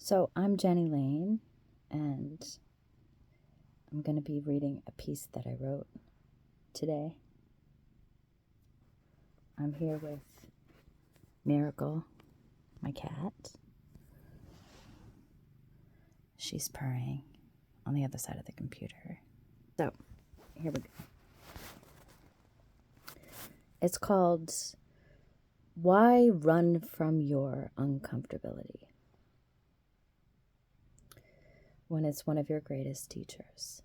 So I'm Jenny Lane, and I'm going to be reading a piece that I wrote today. I'm here with Miracle, my cat. She's purring on the other side of the computer. So, here we go. It's called Why Run from Your Uncomfortability when it's one of your greatest teachers.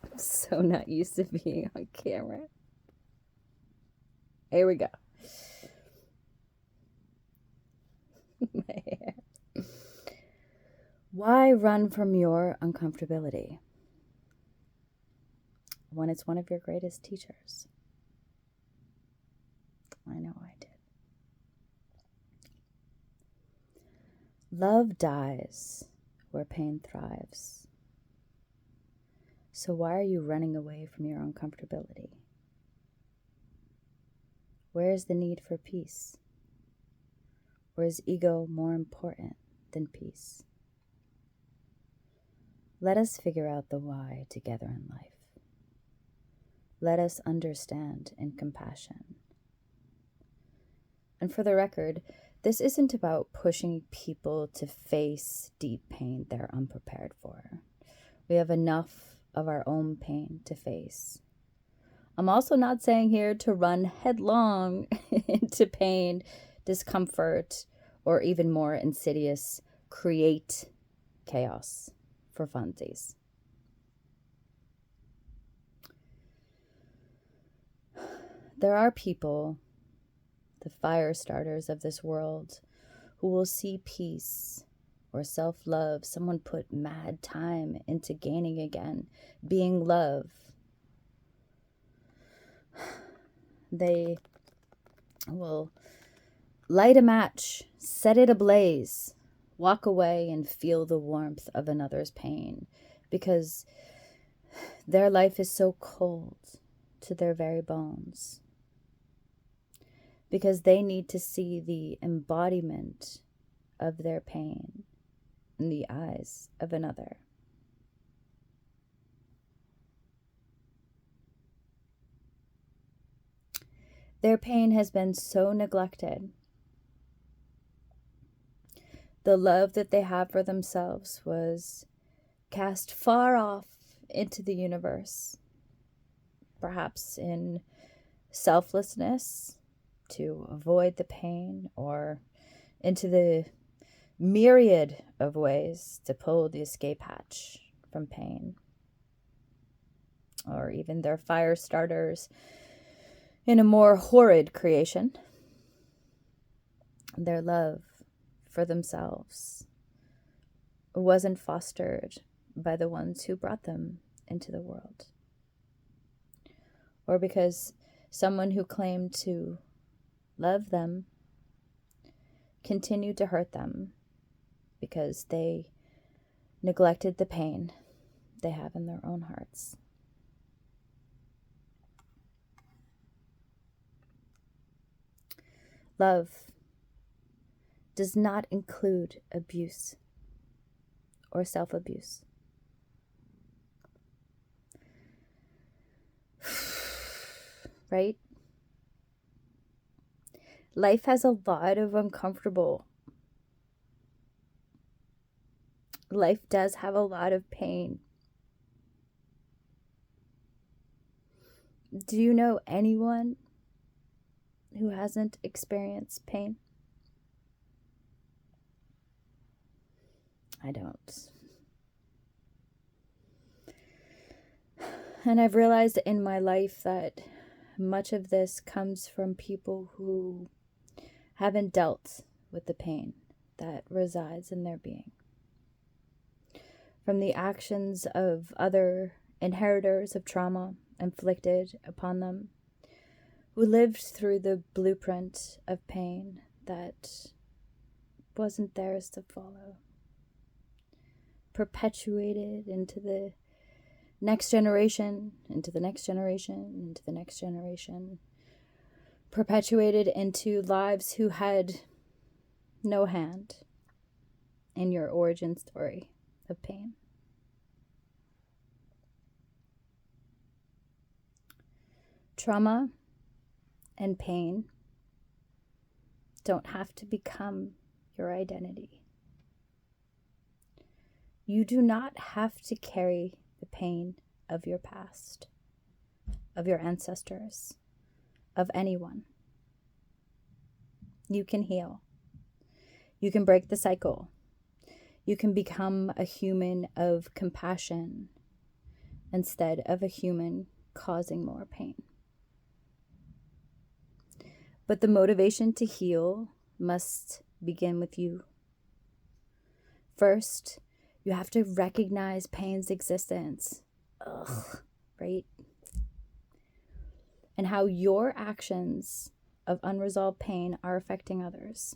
I'm so not used to being on camera. Here we go. My hair. Why run from your uncomfortability when it's one of your greatest teachers? I know I did. Love dies where pain thrives. So why are you running away from your uncomfortability? Where is the need for peace? Or is ego more important than peace? Let us figure out the why together in life. Let us understand in compassion. And for the record, this isn't about pushing people to face deep pain they're unprepared for. We have enough of our own pain to face. I'm also not saying here to run headlong into pain, discomfort, or even more insidious, create chaos for funsies. There are people, the fire starters of this world, who will see peace or self-love, someone put mad time into gaining again, being love. They will light a match, set it ablaze, walk away and feel the warmth of another's pain because their life is so cold to their very bones. Because they need to see the embodiment of their pain in the eyes of another. Their pain has been so neglected. The love that they have for themselves was cast far off into the universe, perhaps in selflessness to avoid the pain, or into the myriad of ways to pull the escape hatch from pain, or even their fire starters in a more horrid creation, their love for themselves wasn't fostered by the ones who brought them into the world, or because someone who claimed to love them continued to hurt them because they neglected the pain they have in their own hearts. Love does not include abuse or self-abuse. Right? Life has a lot of uncomfortable. Life does have a lot of pain. Do you know anyone who hasn't experienced pain? I don't. And I've realized in my life that much of this comes from people who haven't dealt with the pain that resides in their being. From the actions of other inheritors of trauma inflicted upon them, who lived through the blueprint of pain that wasn't theirs to follow, perpetuated into the next generation, into the next generation, into the next generation, perpetuated into lives who had no hand in your origin story of pain. Trauma and pain don't have to become your identity. You do not have to carry the pain of your past, of your ancestors, of anyone. You can heal. You can break the cycle. You can become a human of compassion instead of a human causing more pain. But the motivation to heal must begin with you. First, you have to recognize pain's existence. Right? And how your actions of unresolved pain are affecting others.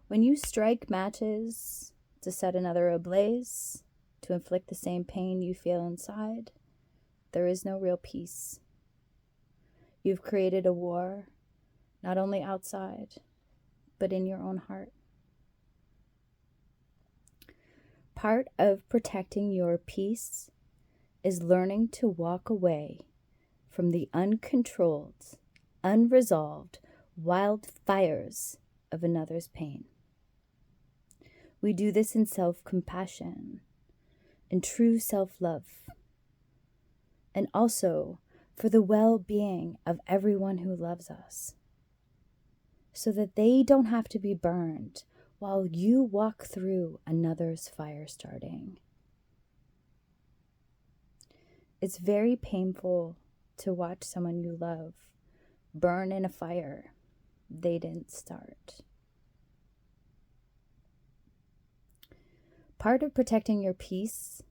When you strike matches to set another ablaze, to inflict the same pain you feel inside, there is no real peace. You've created a war, not only outside, but in your own heart. Part of protecting your peace is learning to walk away from the uncontrolled, unresolved wildfires of another's pain. We do this in self-compassion, in true self-love, and also for the well-being of everyone who loves us, so that they don't have to be burned while you walk through another's fire starting. It's very painful to watch someone you love burn in a fire they didn't start. Part of protecting your peace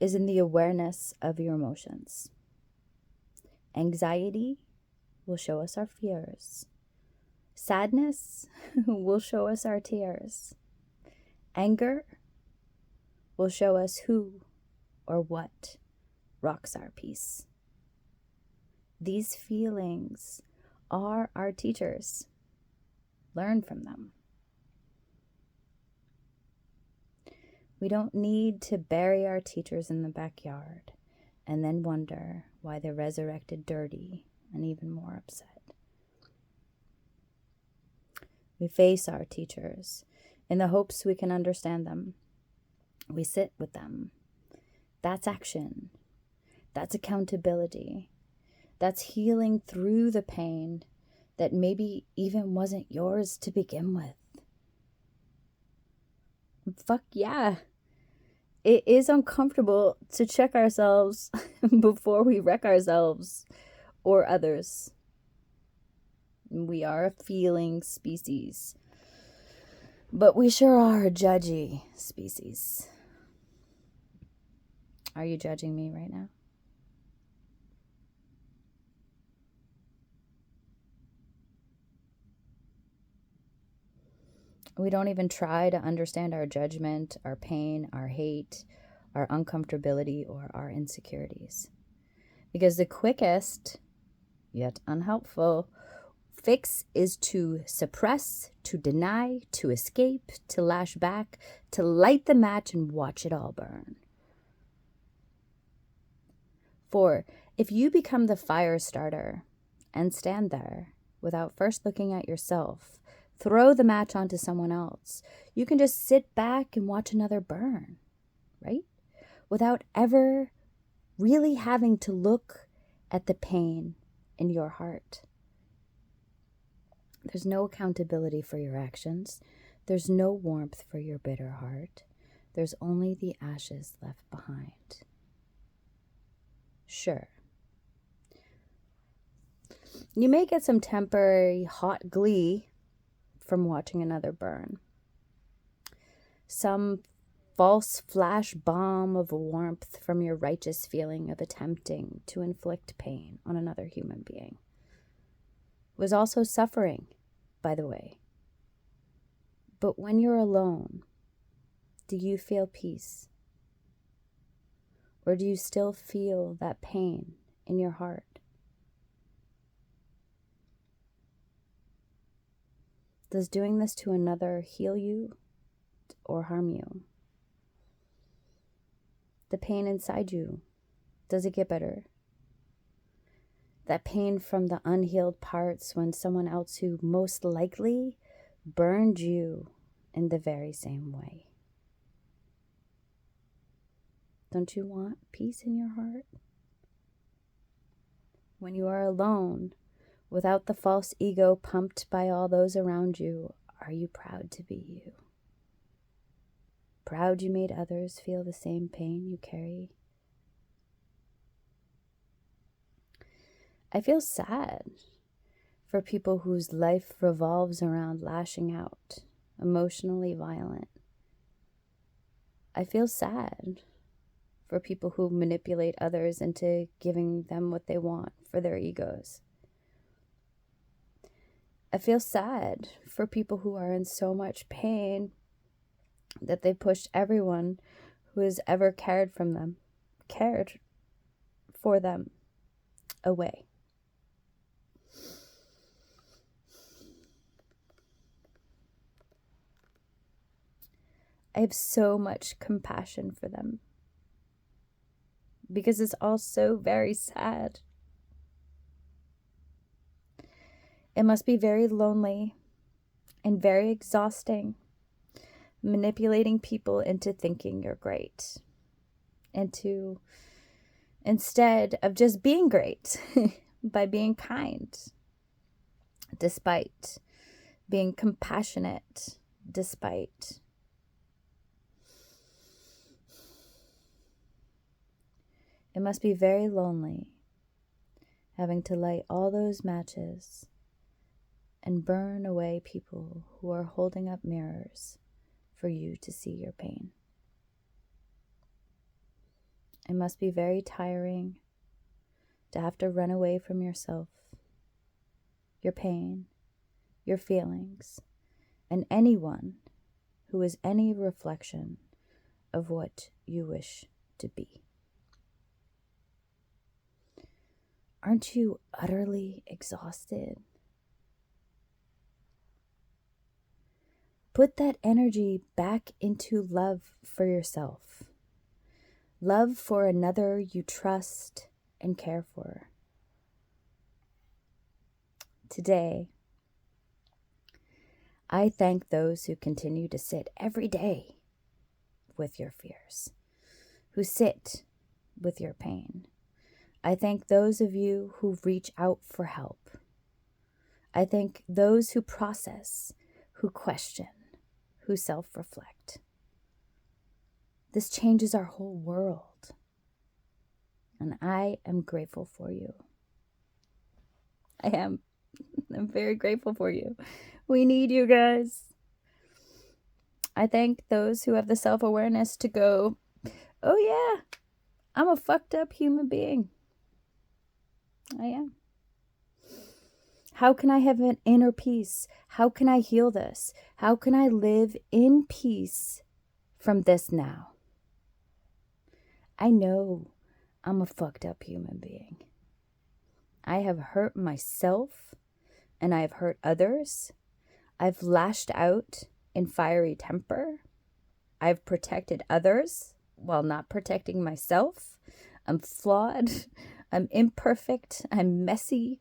is in the awareness of your emotions. Anxiety will show us our fears. Sadness will show us our tears. Anger will show us who or what rocks our peace. These feelings are our teachers. Learn from them. We don't need to bury our teachers in the backyard and then wonder why they're resurrected dirty and even more upset. We face our teachers in the hopes we can understand them. We sit with them. That's action. That's accountability. That's healing through the pain that maybe even wasn't yours to begin with. Fuck yeah. It is uncomfortable to check ourselves before we wreck ourselves or others. We are a feeling species, but we sure are a judgy species. Are you judging me right now? We don't even try to understand our judgment, our pain, our hate, our uncomfortability, or our insecurities. Because the quickest, yet unhelpful, fix is to suppress, to deny, to escape, to lash back, to light the match and watch it all burn. For if you become the fire starter and stand there without first looking at yourself, throw the match onto someone else, you can just sit back and watch another burn, right? Without ever really having to look at the pain in your heart. There's no accountability for your actions. There's no warmth for your bitter heart. There's only the ashes left behind. Sure. You may get some temporary hot glee from watching another burn. Some false flash bomb of warmth from your righteous feeling of attempting to inflict pain on another human being. It was also suffering, by the way. But when you're alone, do you feel peace? Or do you still feel that pain in your heart? Does doing this to another heal you or harm you? The pain inside you, does it get better? That pain from the unhealed parts when someone else who most likely burned you in the very same way. Don't you want peace in your heart? When you are alone, without the false ego pumped by all those around you, are you proud to be you? Proud you made others feel the same pain you carry? I feel sad for people whose life revolves around lashing out, emotionally violent. I feel sad for people who manipulate others into giving them what they want for their egos. I feel sad for people who are in so much pain that they pushed everyone who has ever cared for them away. I have so much compassion for them because it's all so very sad. It must be very lonely and very exhausting manipulating people into thinking you're great, instead of just being great by being kind, despite being compassionate, despite. It must be very lonely having to light all those matches and burn away people who are holding up mirrors for you to see your pain. It must be very tiring to have to run away from yourself, your pain, your feelings, and anyone who is any reflection of what you wish to be. Aren't you utterly exhausted? Put that energy back into love for yourself. Love for another you trust and care for. Today, I thank those who continue to sit every day with your fears, who sit with your pain. I thank those of you who reach out for help. I thank those who process, who question, who self-reflect. This changes our whole world, and I am grateful for you. I'm very grateful for you. We need you guys. I thank those who have the self-awareness to go, oh yeah, I'm a fucked up human being. I am. How can I have an inner peace? How can I heal this? How can I live in peace from this now? I know I'm a fucked up human being. I have hurt myself and I have hurt others. I've lashed out in fiery temper. I've protected others while not protecting myself. I'm flawed. I'm imperfect. I'm messy.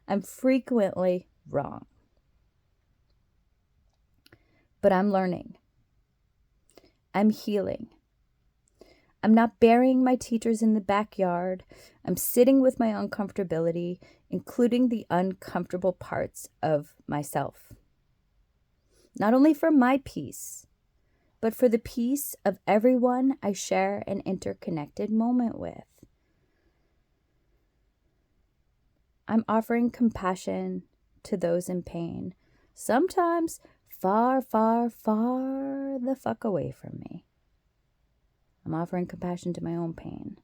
I'm frequently wrong. But I'm learning. I'm healing. I'm not burying my teachers in the backyard. I'm sitting with my uncomfortability, including the uncomfortable parts of myself. Not only for my peace, but for the peace of everyone I share an interconnected moment with. I'm offering compassion to those in pain, sometimes far, far, far the fuck away from me. I'm offering compassion to my own pain.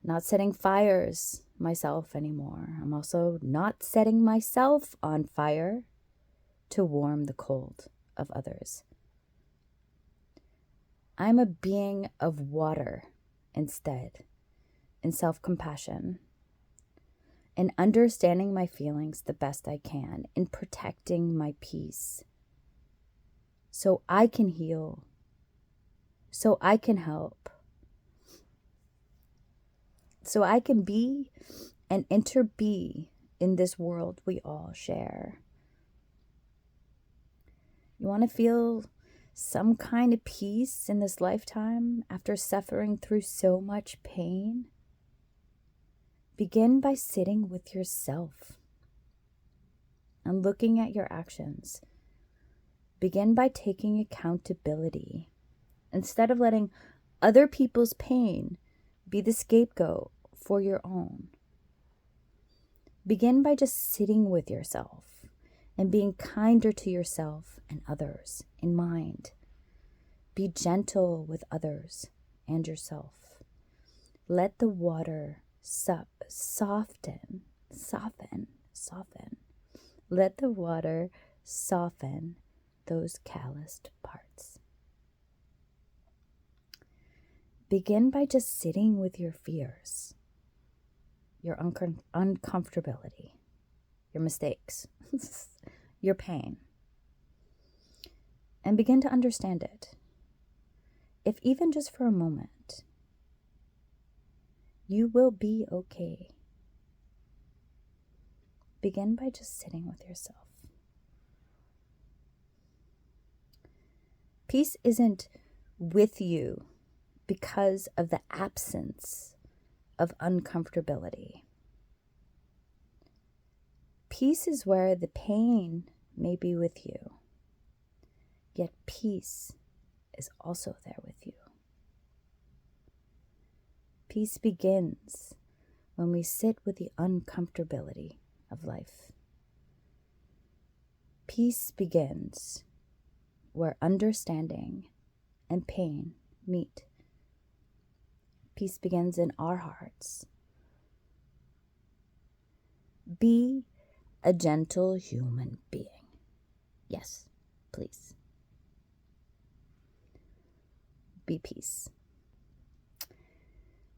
Not setting fires myself anymore. I'm also not setting myself on fire to warm the cold of others. I'm a being of water instead, in self-compassion. in understanding my feelings the best I can, in protecting my peace, so I can heal, so I can help, so I can be and interbe in this world we all share. You want to feel some kind of peace in this lifetime after suffering through so much pain? Begin by sitting with yourself and looking at your actions. Begin by taking accountability instead of letting other people's pain be the scapegoat for your own. Begin by just sitting with yourself and being kinder to yourself and others in mind. Be gentle with others and yourself. Let the water soften. Let the water soften those calloused parts. Begin by just sitting with your fears, your uncomfortability, your mistakes, your pain, and begin to understand it. If even just for a moment, you will be okay. Begin by just sitting with yourself. Peace isn't with you because of the absence of uncomfortability. Peace is where the pain may be with you, yet peace is also there with you. Peace begins when we sit with the uncomfortability of life. Peace begins where understanding and pain meet. Peace begins in our hearts. Be a gentle human being. Yes, please. Be peace.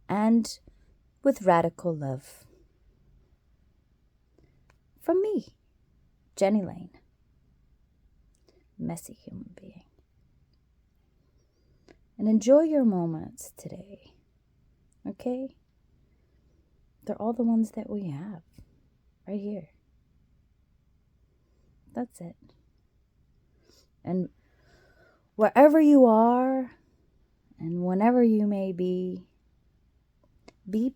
And with radical love. From me, Jenny Lane. Messy human being. And enjoy your moments today. Okay? They're all the ones that we have. Right here. That's it. And wherever you are, and whenever you may be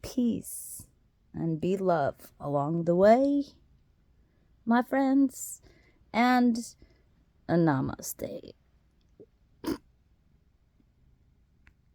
peace and be love along the way, my friends, and a namaste.